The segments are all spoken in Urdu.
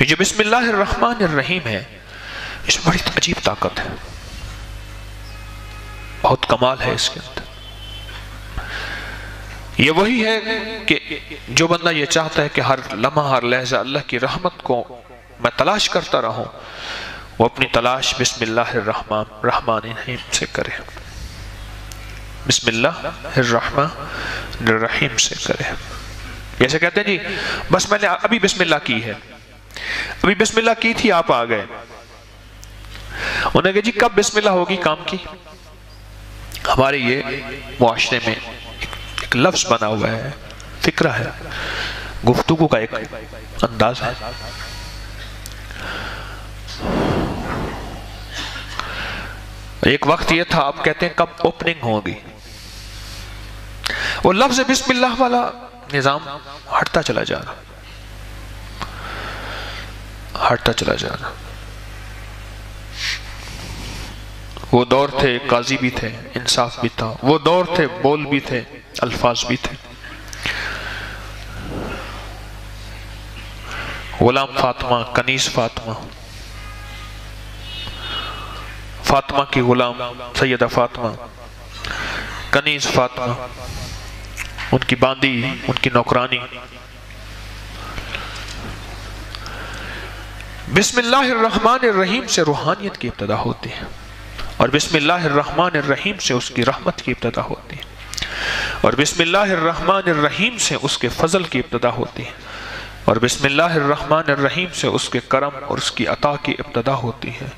کہ جو بسم اللہ الرحمن الرحیم ہے اس میں بڑی عجیب طاقت ہے، بہت کمال ہے اس کے اندر۔ یہ وہی ہے کہ جو بندہ یہ چاہتا ہے کہ ہر لمحہ ہر لحظہ اللہ کی رحمت کو میں تلاش کرتا رہوں، وہ اپنی تلاش بسم اللہ الرحمن الرحیم سے کرے، بسم اللہ الرحمن الرحیم سے کرے۔ جیسے کہتے ہیں جی بس میں نے ابھی بسم اللہ کی ہے، ابھی بسم اللہ کی تھی، آپ آ گئے، انہوں نے کہا جی کب بسم اللہ ہوگی کام کی؟ ہمارے یہ معاشرے میں ایک لفظ بنا ہوا ہے، فکرہ ہے، گفتگو کا ایک انداز ہے۔ ایک وقت یہ تھا آپ کہتے ہیں کب اوپننگ ہوگی، وہ لفظ بسم اللہ والا نظام ہٹتا چلا جا رہا، ہٹتا چلا جا رہا۔ وہ دور تھے قاضی بھی تھے، انصاف بھی تھا، وہ دور تھے بول بھی تھے، الفاظ بھی تھے۔ غلام فاطمہ، کنیز فاطمہ، فاطمہ کی غلام سیدہ فاطمہ، کنیز فاطمہ، ان کی باندی، ان کی نوکرانی۔ بسم اللہ الرحمن الرحیم سے روحانیت کی ابتدا ہوتی ہے، اور بسم اللہ الرحمن الرحیم سے اس کی رحمت کی ابتدا ہوتی ہے، اور بسم اللہ الرحمن الرحیم سے اس کے فضل کی ابتدا ہوتی ہے، اور بسم اللہ الرحمن الرحیم سے اس کے کرم اور اس کی عطا کی ابتدا ہوتی ہے۔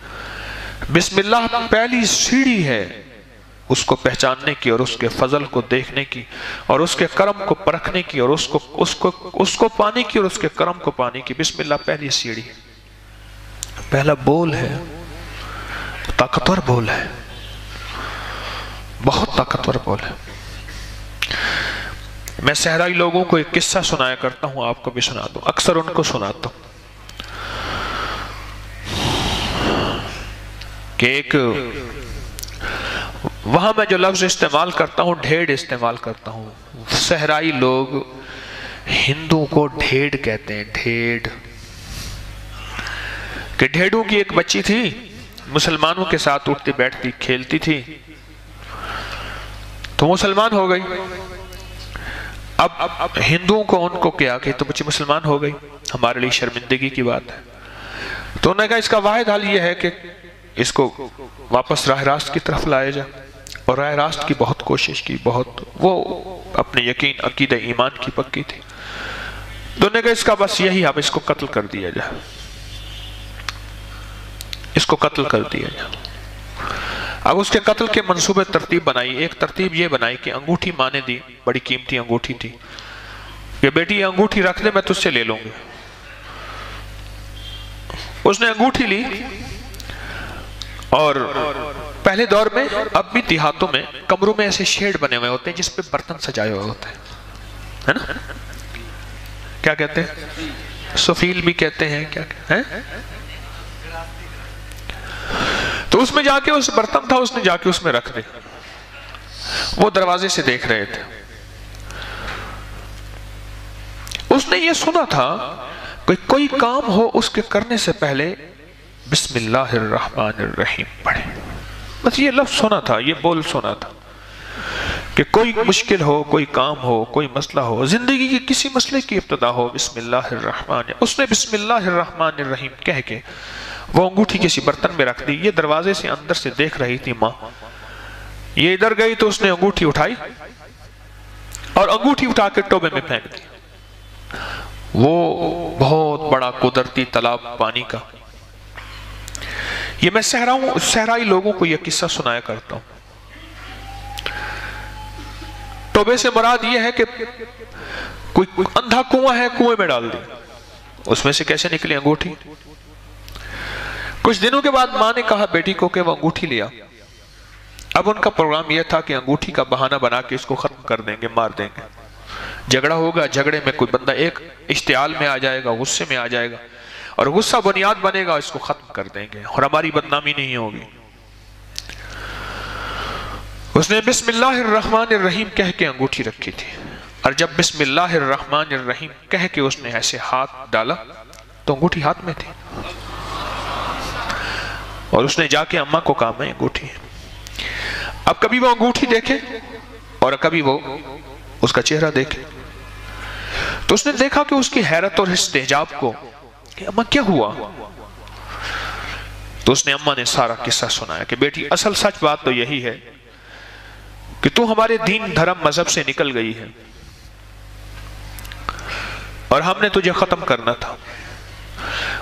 بسم اللہ پہلی سیڑھی ہے اس کو پہچاننے کی اور اس کے فضل کو دیکھنے کی اور اس کے کرم کو پرکھنے کی اور اس کو پانے کی اور اس کے کرم کو پانے کی۔ بسم اللہ پہلی سیڑھی، پہلا بول ہے، طاقتور بول ہے، بہت طاقتور بول ہے۔ میں صحرائی لوگوں کو ایک قصہ سنایا کرتا ہوں، آپ کو بھی سنا دوں، اکثر ان کو سناتا ہوں کہ ایک وہاں میں جو لفظ استعمال کرتا ہوں ڈھیڑ استعمال کرتا ہوں، صحرائی لوگ ہندوؤں کو ڈھیڑ کہتے ہیں، ڈھیڑ، کہ ڈھیڑوں کی ایک بچی تھی، مسلمانوں کے ساتھ اٹھتی بیٹھتی کھیلتی تھی، تو مسلمان ہو گئی۔ اب ہندوؤں کو ان کو کیا کہ تو بچی مسلمان ہو گئی، ہمارے لیے شرمندگی کی بات ہے۔ تو انہوں نے کہا اس کا واحد حل یہ ہے کہ اس کو واپس راہ راست کی طرف لائے جائے، اور راہ راست کی بہت کوشش کی، بہت وہ اپنے یقین عقیدہ ایمان کی پکی تھی۔ تو انہوں نے کہا اس کا بس یہی، اب اس کو قتل کر دیا جائے، اس کو قتل کر دیا جائے۔ اب اس کے قتل کے منصوبے ترتیب بنائی، ایک ترتیب یہ بنائی کہ انگوٹھی ماں نے دی، بڑی قیمتی انگوٹھی تھی، کہ بیٹی یہ انگوٹھی رکھ دے میں تجھ سے لے لوں گی۔ اس نے انگوٹھی لی، اور پہلے دور میں اب بھی دیہاتوں میں کمروں میں ایسے شیڈ بنے ہوئے ہوتے ہیں جس پہ برتن سجائے ہوئے ہوتے ہیں، ہے نا؟ کیا کہتے ہیں؟ سفیل بھی کہتے ہیں، کیا کہتے ہیں؟ تو اس میں جا کے اس برتن تھا، اس نے جا کے اس میں رکھ دے، وہ دروازے سے دیکھ رہے تھے۔ اس نے یہ سنا تھا کہ کوئی کام ہو اس کے کرنے سے پہلے بسم اللہ الرحمن الرحیم پڑھے، بس یہ لفظ سنا تھا، یہ بول سنا تھا کہ کوئی مشکل ہو، کوئی کام ہو، کوئی مسئلہ ہو، زندگی کی کسی مسئلے کی ابتدا ہو بسم اللہ الرحمن۔ اس نے بسم اللہ الرحمن الرحیم کہہ کے وہ انگوٹھی کسی برتن میں رکھ دی۔ یہ دروازے سے اندر سے دیکھ رہی تھی ماں، یہ ادھر گئی تو اس نے انگوٹھی اٹھائی اور انگوٹھی اٹھا کے ٹوبے میں پھینک دی۔ وہ بہت بڑا قدرتی تالاب پانی کا، یہ میں صحرائی لوگوں کو یہ قصہ سنایا کرتا ہوں۔ ٹوبے سے مراد یہ ہے کہ کوئی اندھا کنواں ہے، کنویں میں ڈال دی، اس میں سے کیسے نکلی انگوٹھی۔ کچھ دنوں کے بعد ماں نے کہا بیٹی کو کہ وہ انگوٹھی لیا۔ اب ان کا پروگرام یہ تھا کہ انگوٹھی کا بہانہ بنا کے اس کو ختم کر دیں گے، مار دیں گے، جھگڑا ہوگا، جھگڑے میں کوئی بندہ ایک اشتعال میں آ جائے گا، غصے میں آ جائے گا، اور غصہ بنیاد بنے گا، اس کو ختم کر دیں گے اور ہماری بدنامی نہیں ہوگی۔ اس نے بسم اللہ الرحمن الرحیم کہہ کے انگوٹھی رکھی تھی، اور جب بسم اللہ الرحمن الرحیم کہہ کے اس نے ایسے ہاتھ ڈالا تو انگوٹھی ہاتھ میں تھی، اور اس نے جا کے اماں کو کہا میں انگوٹھی ہے۔ اب کبھی وہ انگوٹھی دیکھے اور کبھی وہ اس کا چہرہ دیکھے، تو اس نے دیکھا کہ اس کی حیرت اور استعجاب کو کہ اماں کیا ہوا؟ تو اس نے اماں نے سارا قصہ سنایا کہ بیٹی اصل سچ بات تو یہی ہے کہ تو ہمارے دین دھرم مذہب سے نکل گئی ہے، اور ہم نے تجھے ختم کرنا تھا،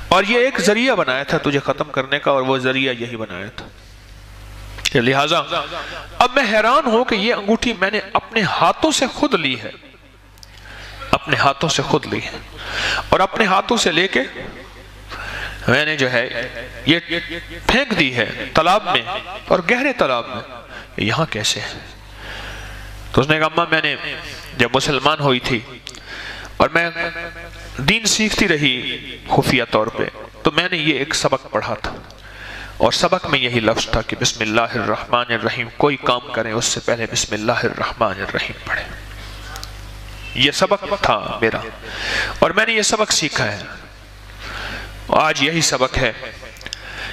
اور یہ ایک ذریعہ بنایا تھا تجھے ختم کرنے کا، اور وہ ذریعہ یہی بنایا تھا۔ لہٰذا اب میں حیران ہوں کہ یہ انگوٹھی میں نے اپنے ہاتھوں سے خود لی ہے، اپنے ہاتھوں سے خود لی ہے، اور اپنے ہاتھوں سے لے کے میں نے جو ہے یہ پھینک دی ہے تالاب میں، اور گہرے تالاب میں۔ یہاں کیسے ہے؟ تو اس نے کہا اماں میں نے جب مسلمان ہوئی تھی اور میں دین سیکھتی رہی خفیہ طور پہ، تو میں نے یہ ایک سبق پڑھا تھا، اور سبق میں یہی لفظ تھا کہ بسم اللہ الرحمن الرحیم، کوئی کام کریں اس سے پہلے بسم اللہ الرحمن الرحیم پڑھیں۔ یہ سبق تھا میرا، اور میں نے یہ سبق سیکھا ہے۔ آج یہی سبق ہے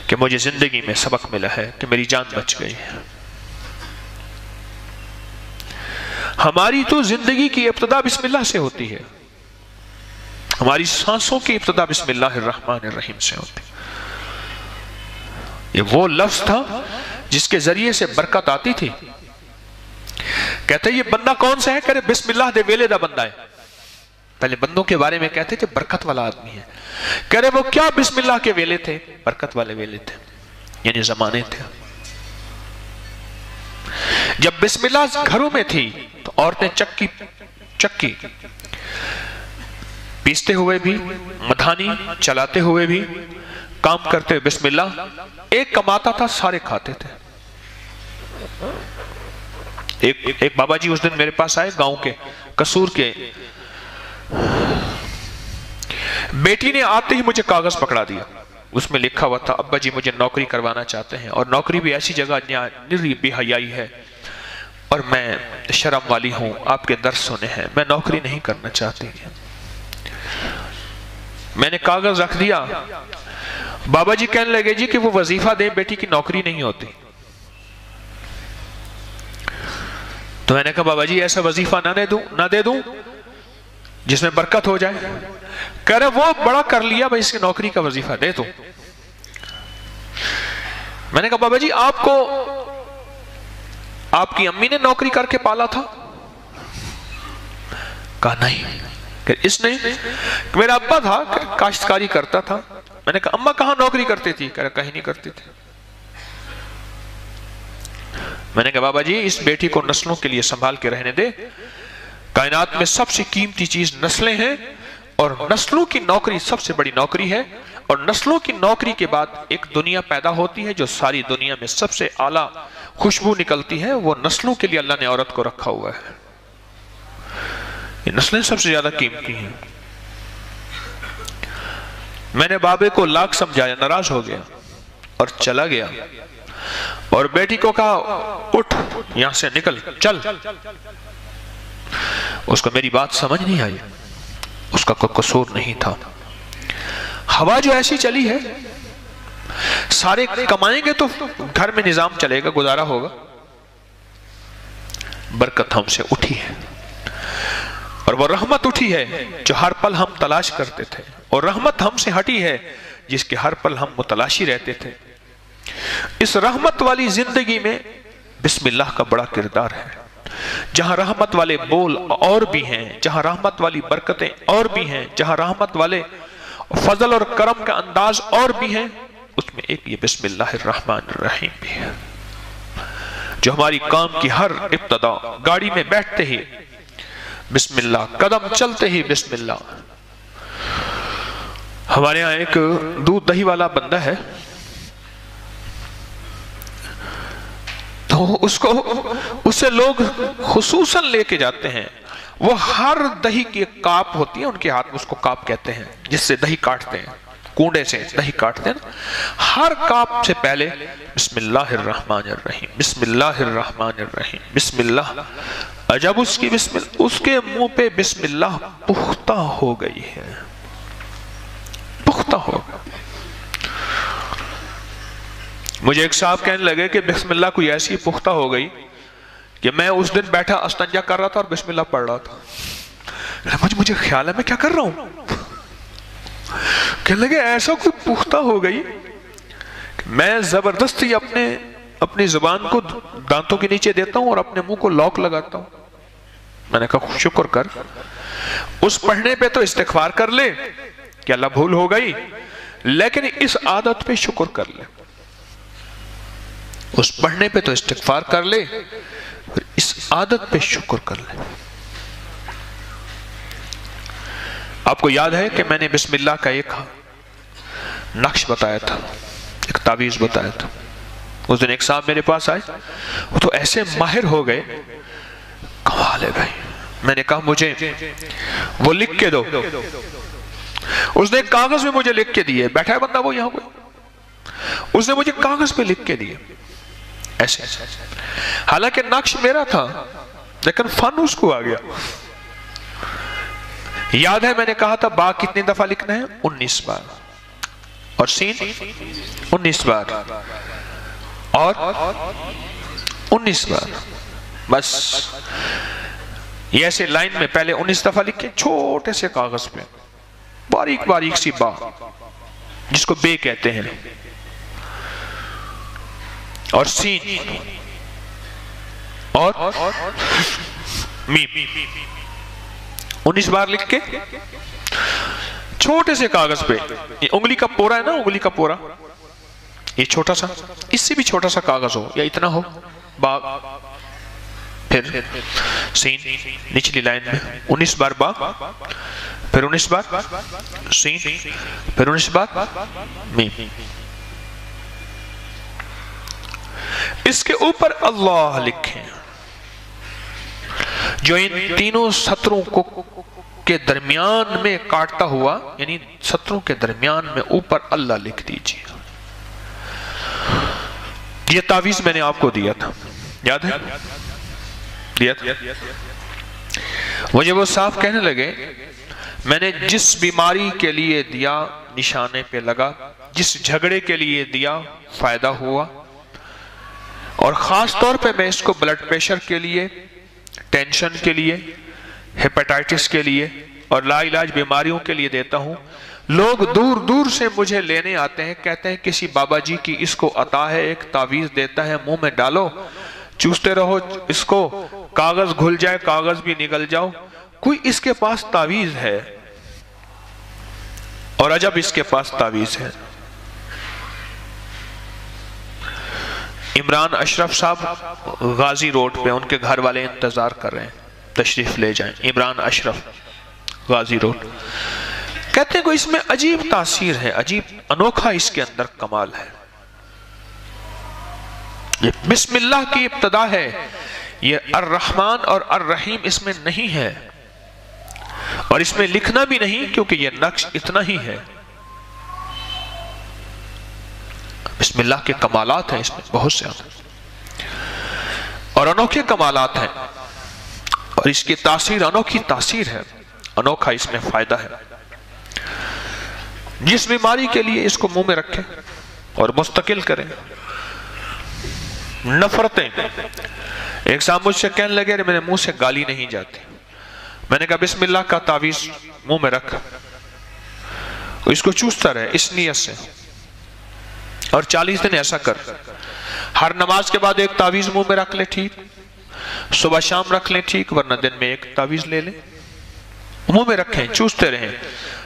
کہ مجھے زندگی میں سبق ملا ہے کہ میری جان بچ گئی ہے۔ ہماری تو زندگی کی ابتدا بسم اللہ سے ہوتی ہے، ہماری سانسوں کی ابتدا بسم اللہ الرحمن الرحیم سے ہوتی ہے۔ یہ وہ لفظ تھا جس کے ذریعے سے برکت آتی تھی۔ کہتے یہ بندہ کون سا ہے؟ کہتے بسم اللہ دے ویلے دا بندہ ہے۔ پہلے بندوں کے بارے میں کہتے تھے برکت والا آدمی ہے، کہہ رہے وہ کیا بسم اللہ کے ویلے تھے؟ برکت والے ویلے تھے، یعنی زمانے تھے۔ جب بسم اللہ گھروں میں تھی تو عورتیں چکی پیستے ہوئے بھی، مدھانی چلاتے ہوئے بھی، کام کرتے ہوئے بسم اللہ، ایک کماتا تھا سارے کھاتے تھے۔ ایک بابا جی اس دن میرے پاس آئے گاؤں کے قصور کے، بیٹی نے آتے ہی مجھے کاغذ پکڑا دیا، اس میں لکھا ہوا تھا ابا جی مجھے نوکری کروانا چاہتے ہیں، اور نوکری بھی ایسی جگہ نری بے حیائی ہے، اور میں شرم والی ہوں، آپ کے درس سنے ہیں، میں نوکری نہیں کرنا چاہتی۔ میں نے کاغذ رکھ دیا، بابا جی کہنے لگے جی کہ وہ وظیفہ دیں، بیٹی کی نوکری نہیں ہوتی۔ تو میں نے کہا بابا جی ایسا وظیفہ نہ دے دوں جس میں برکت ہو جائے؟ کہہ رہے وہ بڑا کر لیا بھائی اس کی نوکری کا وظیفہ دے دوں۔ میں نے کہا بابا جی آپ کو آپ کی امی نے نوکری کر کے پالا تھا؟ کہا نہیں۔ کہ اس نے میرا ابا تھا کاشتکاری کرتا تھا۔ میں نے کہا اماں کہاں نوکری کرتی تھی؟ کہہ رہا کہیں نہیں کرتی تھی۔ میں نے کہا بابا جی اس بیٹی کو نسلوں کے لیے سنبھال کے رہنے دے، کائنات میں سب سے قیمتی چیز نسلیں ہیں، اور نسلوں کی نوکری سب سے بڑی نوکری ہے، اور نسلوں کی نوکری کے بعد ایک دنیا پیدا ہوتی ہے جو ساری دنیا میں سب سے اعلیٰ خوشبو نکلتی ہے، وہ نسلوں کے لیے اللہ نے عورت کو رکھا ہوا ہے۔ یہ نسلیں سب سے زیادہ قیمتی ہیں۔ میں نے بابے کو لاکھ سمجھایا، ناراض ہو گیا اور چلا گیا، اور بیٹی کو کہا اٹھ یہاں سے نکل چل۔ اس کو میری بات سمجھ نہیں آئی، اس کا کوئی قصور نہیں تھا۔ ہوا جو ایسی چلی ہے، سارے کمائیں گے تو گھر میں نظام چلے گا، گزارا ہوگا۔ برکت ہم سے اٹھی ہے، اور وہ رحمت اٹھی ہے جو ہر پل ہم تلاش کرتے تھے، اور رحمت ہم سے ہٹی ہے جس کے ہر پل ہم متلاشی رہتے تھے۔ اس رحمت والی زندگی میں بسم اللہ کا بڑا کردار ہے۔ جہاں رحمت والے بول اور بھی ہیں، جہاں رحمت والی برکتیں اور بھی ہیں، جہاں رحمت والے فضل اور کرم کا انداز اور بھی ہیں، اس میں ایک یہ بسم اللہ الرحمن الرحیم بھی ہے، جو ہماری کام کی ہر ابتدا، گاڑی میں بیٹھتے ہی بسم اللہ، قدم چلتے ہی بسم اللہ۔ ہمارے ہاں ایک دودھ دہی والا بندہ ہے، تو اسے لوگ خصوصاً لے کے جاتے ہیں، وہ ہر دہی کی ایک کاپ ہوتی ہے ان کے ہاتھ میں، اس کو کاپ کہتے ہیں جس سے دہی کاٹتے ہیں، کنڈے سے دہی کاٹتے ہیں، ہر کاپ سے پہلے بسم اللہ الرحمن الرحیم، بسم اللہ الرحمن الرحیم، بسم اللہ۔ جب اس کے منہ پہ بسم اللہ پختہ ہو گئی ہے، پختہ ہوگا۔ مجھے ایک صاحب کہنے لگے کہ بسم اللہ کوئی ایسی پختہ ہو گئی کہ میں اس دن بیٹھا استنجا کر رہا تھا اور بسم اللہ پڑھ رہا تھا، مجھے خیال ہے میں کیا کر رہا ہوں۔ کہنے لگے ایسا کوئی پختہ ہو گئی کہ میں زبردستی اپنی زبان کو دانتوں کے نیچے دیتا ہوں اور اپنے منہ کو لاک لگاتا ہوں۔ میں نے کہا شکر کر، اس پڑھنے پہ تو استغفار کر لے کہ اللہ بھول ہو گئی، لیکن اس عادت پہ شکر کر لے۔ اس پڑھنے پہ تو استغفار کر لے، پھر اس عادت پہ شکر کر لے۔ آپ کو یاد ہے کہ میں نے بسم اللہ کا ایک نقش بتایا تھا، ایک تعویذ بتایا تھا۔ اس دن ایک صاحب میرے پاس آئے، وہ تو ایسے ماہر ہو گئے، کمال ہے بھائی۔ میں نے کہا مجھے وہ لکھ کے دو۔ اس نے ایک کاغذ میں مجھے لکھ کے دیے، بیٹھا ہے بندہ وہ یہاں کوئی، اس نے مجھے کاغذ پہ لکھ کے دیے ایسے، حالانکہ نقش میرا تھا لیکن فن اس کو آ گیا۔ یاد ہے میں نے کہا تھا با کتنی دفعہ لکھنا ہے؟ 19 بار، اور سین 19 بار، اور 19 بار، بس یہ ایسے لائن میں پہلے 19 دفعہ لکھیں چھوٹے سے کاغذ پہ، باریک باریک سی با جس کو بے کہتے ہیں، اور سین اور میم، 19 بار لکھ کے چھوٹے سے کاغذ پہ، یہ انگلی کا پورا ہے نا، انگلی کا پورا، یہ چھوٹا سا، اس سے بھی چھوٹا سا کاغذ ہو یا اتنا ہو، با، پھر سین نچلی لائن میں 19 بار با، پھر 19 بار سین، پھر 19 بار میم، اس کے اوپر اللہ لکھیں، جو ان تینوں سطروں کے درمیان میں کاٹتا ہوا، یعنی سطروں کے درمیان میں اوپر اللہ لکھ دیجیے۔ یہ تعویذ میں نے آپ کو دیا تھا، یاد ہے؟ دیا تھا۔ مجھے وہ صاحب کہنے لگے میں نے جس بیماری کے لیے دیا نشانے پہ لگا، جس جھگڑے کے لیے دیا فائدہ ہوا، اور خاص طور پہ میں اس کو بلڈ پریشر کے لیے، ٹینشن کے لیے، ہیپیٹائٹس کے لیے اور لا علاج بیماریوں کے لیے دیتا ہوں۔ لوگ دور دور سے مجھے لینے آتے ہیں، کہتے ہیں کسی بابا جی کی اس کو عطا ہے، ایک تعویذ دیتا ہے، منہ میں ڈالو، چوستے رہو اس کو، کاغذ گھل جائے، کاغذ بھی نگل جاؤ۔ کوئی اس کے پاس تعویذ ہے، اور عجب اس کے پاس تعویذ ہے۔ عمران اشرف صاحب غازی روڈ پہ، ان کے گھر والے انتظار کر رہے ہیں، تشریف لے جائیں۔ عمران اشرف غازی روڈ، کہتے ہیں کوئی اس میں عجیب تاثیر ہے، عجیب انوکھا اس کے اندر کمال ہے۔ یہ بسم اللہ کی ابتدا ہے، یہ الرحمن اور الرحیم اس میں نہیں ہے، اور اس میں لکھنا بھی نہیں کیونکہ یہ نقش اتنا ہی ہے۔ بسم اللہ کے کمالات ہیں اس میں بہت سے، اور انوکھے کمالات ہیں، اور اس کی تاثیر انوکھی تاثیر ہے، انوکھا اس میں فائدہ ہے۔ جس بیماری کے لیے اس کو منہ میں رکھیں اور مستقل کریں۔ نفرتیں، ایک صاحب مجھ سے کہنے لگے میرے منہ سے گالی نہیں جاتی، میں نے کہا بسم اللہ کا تعویذ منہ میں رکھ، اس کو چوستا رہے اس نیت سے، اور 40 دن ایسا کر، ہر نماز کے بعد ایک تعویذ منہ میں رکھ لے، ٹھیک، صبح شام رکھ لیں، ٹھیک، ورنہ دن میں ایک تعویذ لے لیں، منہ میں رکھیں، چوستے رہیں،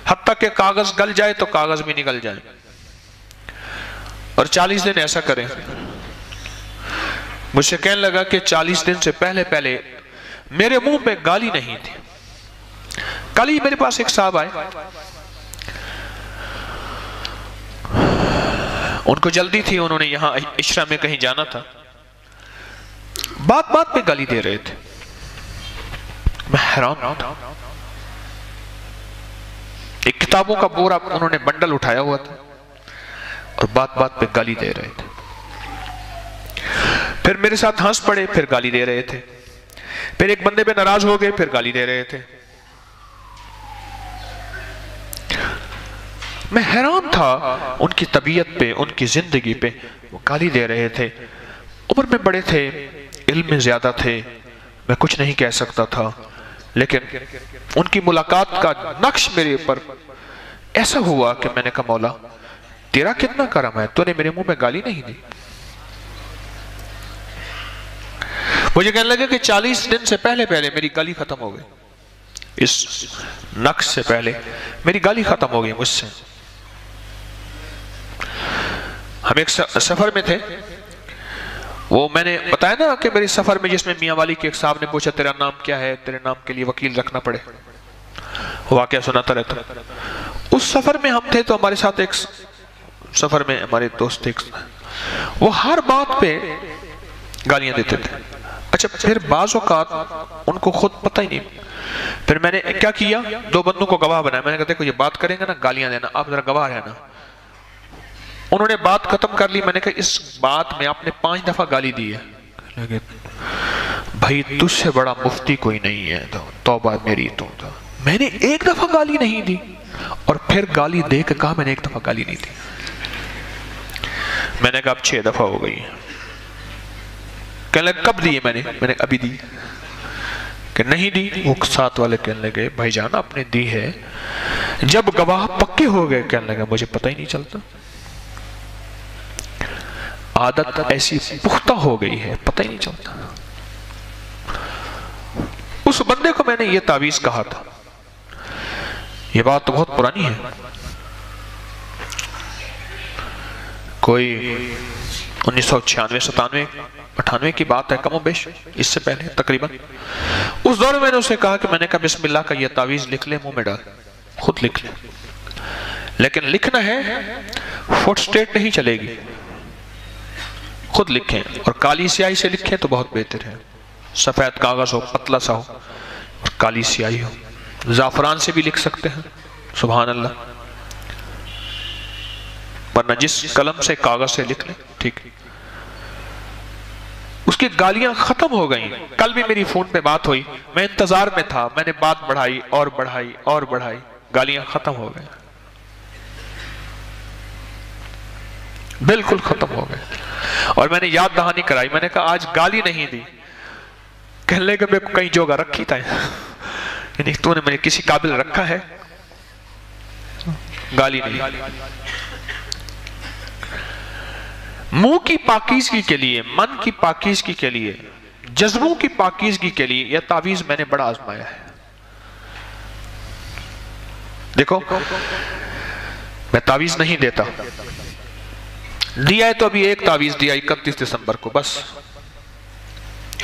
حتیٰ کہ کاغذ گل جائے تو کاغذ بھی نگل جائے، اور 40 دن ایسا کریں۔ مجھ سے کہنے لگا کہ 40 دن سے پہلے میرے منہ پہ گالی نہیں تھی۔ کل ہی میرے پاس ایک صاحب آئے، ان کو جلدی تھی، انہوں نے یہاں عشرہ میں کہیں جانا تھا، بات پہ گالی دے رہے تھے، میں حیران ہوں۔ ایک کتابوں کا بورا انہوں نے بنڈل اٹھایا ہوا تھا، اور بات پہ گالی دے رہے تھے، پھر میرے ساتھ ہنس پڑے، پھر گالی دے رہے تھے، پھر ایک بندے پہ ناراض ہو گئے، پھر گالی دے رہے تھے۔ میں حیران تھا ان کی طبیعت پہ، ان کی زندگی پہ. وہ گالی دے رہے تھے، عمر میں بڑے تھے، علم میں زیادہ تھے، میں کچھ نہیں کہہ سکتا تھا، لیکن ان کی ملاقات کا نقش میرے اوپر ایسا ہوا کہ میں نے کہا مولا تیرا کتنا کرم ہے، تو نے میرے منہ میں گالی نہیں دی. مجھے کہنے لگا کہ 40 دن سے پہلے میری گالی ختم ہو گئی، اس نقش سے پہلے میری گالی ختم ہو گئی مجھ سے. ہم ایک سفر میں تھے، وہ میں نے بتایا نا کہ میری سفر میں جس میں میاں والی کے ایک صاحب نے پوچھا تیرا نام کیا ہے، تیرے نام کے لیے وکیل رکھنا پڑے، واقعہ سناتا رہتا. اس سفر میں ہم تھے تو ہمارے ساتھ ایک سفر میں ہمارے دوست تھے، وہ ہر بات پہ گالیاں دیتے تھے. اچھا پھر بعض اوقات ان کو خود پتہ ہی نہیں، پھر میں نے کیا کیا، 2 بندوں کو گواہ بنایا. میں نے کہا دیکھو یہ بات کریں گے نا گالیاں دینا، آپ ذرا گواہ رہنا. انہوں نے بات ختم کر لی. میں نے کہا اس بات میں آپ نے 5 دفعہ گالی دی ہے. بھائی تجھ سے بڑا مفتی کوئی نہیں ہے، توبہ میری تو. میں نے 1 دفعہ گالی نہیں دی، اور پھر گالی دے کے کہا میں نے 1 دفعہ گالی نہیں دی. میں نے کہا اب 6 دفعہ ہو گئی. کہنے لگے کب دی ہے؟ میں نے ابھی دی. کہ نہیں دی. وہ ساتھ والے کہنے لگے بھائی جان آپ نے دی ہے. جب گواہ پکے ہو گئے کہنے لگے مجھے پتہ ہی نہیں چلتا. عادت ایسی پختہ ہو گئی ہے، پتہ ہی نہیں چلتا. اس بندے کو میں نے یہ تعویذ کہا تھا، یہ بات تو بہت پرانی ہے، کوئی 1996 97 98 کی بات ہے، کم و بیش اس سے پہلے تقریباً. اس دور میں نے اسے کہا کہ میں نے کہا بسم اللہ کا یہ تعویذ لکھ لے، منہ میں ڈال، خود لکھ لے، لیکن لکھنا ہے فٹ سٹیٹ نہیں چلے گی، خود لکھیں، اور کالی سیاہی سے لکھیں تو بہت بہتر ہے. سفید کاغذ ہو، پتلا سا ہو، اور کالی سیاہی ہو. زعفران سے بھی لکھ سکتے ہیں، سبحان اللہ، ورنہ جس قلم سے کاغذ سے لکھ لیں ٹھیک. اس کی گالیاں ختم ہو گئیں. کل بھی میری فون پہ بات ہوئی، میں انتظار میں تھا، میں نے بات بڑھائی اور بڑھائی اور بڑھائی، گالیاں ختم ہو گئیں، بالکل ختم ہو گئے. اور میں نے یاد دہانی کرائی، میں نے کہا آج گالی نہیں دی. کہنے لگے میں کہیں جوگا رکھی تھا، یعنی تو نے مجھے کسی قابل رکھا ہے، گالی نہیں. منہ کی پاکیزگی کے لیے، من کی پاکیزگی کے لیے، جذبوں کی پاکیزگی کے لیے یہ تعویذ میں نے بڑا آزمایا ہے. دیکھو میں تعویذ نہیں دیتا، دیا ہے تو ابھی ایک تعویذ دیا 31 دسمبر کو بس،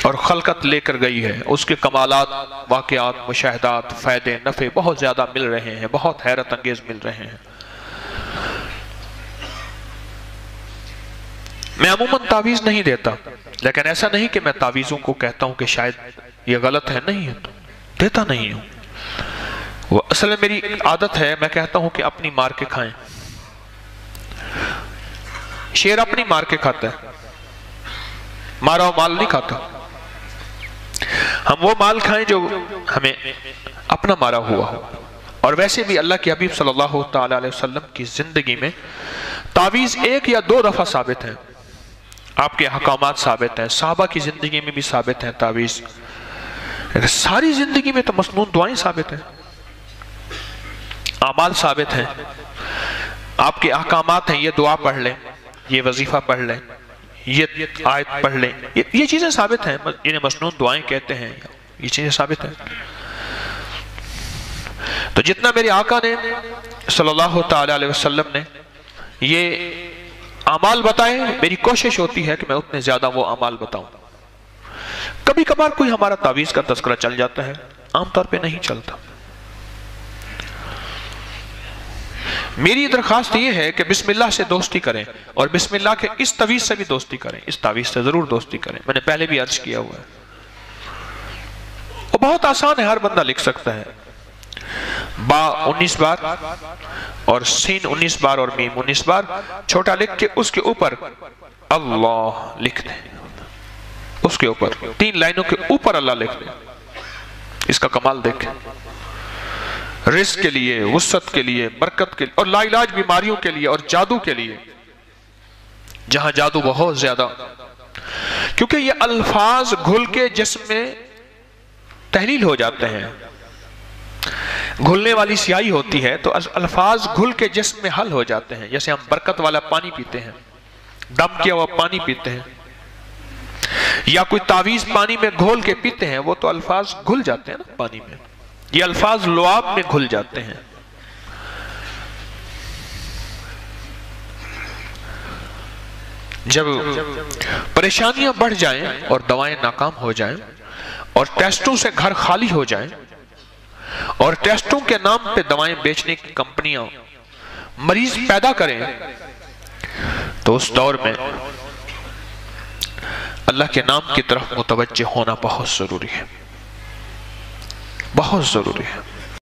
اور خلقت لے کر گئی ہے. اس کے کمالات، واقعات، مشاہدات، فائدے، نفع بہت زیادہ مل رہے ہیں، بہت حیرت انگیز مل رہے ہیں. میں عموماً تعویذ نہیں دیتا، لیکن ایسا نہیں کہ میں تعویذوں کو کہتا ہوں کہ شاید یہ غلط ہے، نہیں ہے، دیتا نہیں ہوں. وہ اصل میں میری عادت ہے، میں کہتا ہوں کہ اپنی مار کے کھائیں. شیر اپنی مار کے کھاتا ہے، مارا و مال نہیں کھاتا. ہم وہ مال کھائیں جو ہمیں اپنا مارا ہوا ہو. اور ویسے بھی اللہ کے حبیب صلی اللہ تعالی علیہ وسلم کی زندگی میں تعویذ 1 یا 2 دفعہ ثابت ہیں، آپ کے احکامات ثابت ہیں، صحابہ کی زندگی میں بھی ثابت ہیں تعویذ. ساری زندگی میں تو مسنون دعائیں ثابت ہیں، اعمال ثابت ہیں، آپ کے احکامات ہیں، یہ دعا پڑھ لیں، یہ وظیفہ پڑھ لیں، یہ آیت پڑھ لیں، یہ چیزیں ثابت ہیں، انہیں مسنون دعائیں کہتے ہیں، یہ چیزیں ثابت ہیں. تو جتنا میرے آقا نے صلی اللہ تعالی علیہ وسلم نے یہ اعمال بتائے، میری کوشش ہوتی ہے کہ میں اتنے زیادہ وہ اعمال بتاؤں. کبھی کبھار کوئی ہمارا تعویذ کا تذکرہ چل جاتا ہے، عام طور پہ نہیں چلتا. میری درخواست یہ ہے کہ بسم اللہ سے دوستی کریں، اور بسم اللہ کے اس تعویذ سے بھی دوستی کریں، اس تعویذ سے ضرور دوستی کریں. میں نے پہلے بھی عرض کیا ہوا ہے، وہ بہت آسان ہے، ہر بندہ لکھ سکتا ہے. با 19 بار اور سین 19 بار اور میم 19 بار چھوٹا لکھ کے اس کے اوپر اللہ لکھ دیں، اس کے اوپر 3 لائنوں کے اوپر اللہ لکھ دیں. اس کا کمال دیکھیں. رزق کے لیے، وسعت کے لیے، برکت کے لیے، اور لا علاج بیماریوں کے لیے، اور جادو کے لیے، جہاں جادو بہت زیادہ، کیونکہ یہ الفاظ گھل کے جسم میں تحلیل ہو جاتے ہیں. گھلنے والی سیاہی ہوتی ہے تو الفاظ گھل کے جسم میں حل ہو جاتے ہیں. جیسے ہم برکت والا پانی پیتے ہیں، دم کیا ہوا پانی پیتے ہیں، یا کوئی تعویذ پانی میں گھول کے پیتے ہیں، وہ تو الفاظ گھل جاتے ہیں نا پانی میں. یہ الفاظ لعاب میں گھل جاتے ہیں. جب پریشانیاں بڑھ جائیں اور دوائیں ناکام ہو جائیں اور ٹیسٹوں سے گھر خالی ہو جائیں اور ٹیسٹوں کے نام پہ دوائیں بیچنے کی کمپنیاں مریض پیدا کریں، تو اس دور میں اللہ کے نام کی طرف متوجہ ہونا بہت ضروری ہے، بہت ضروری ہے.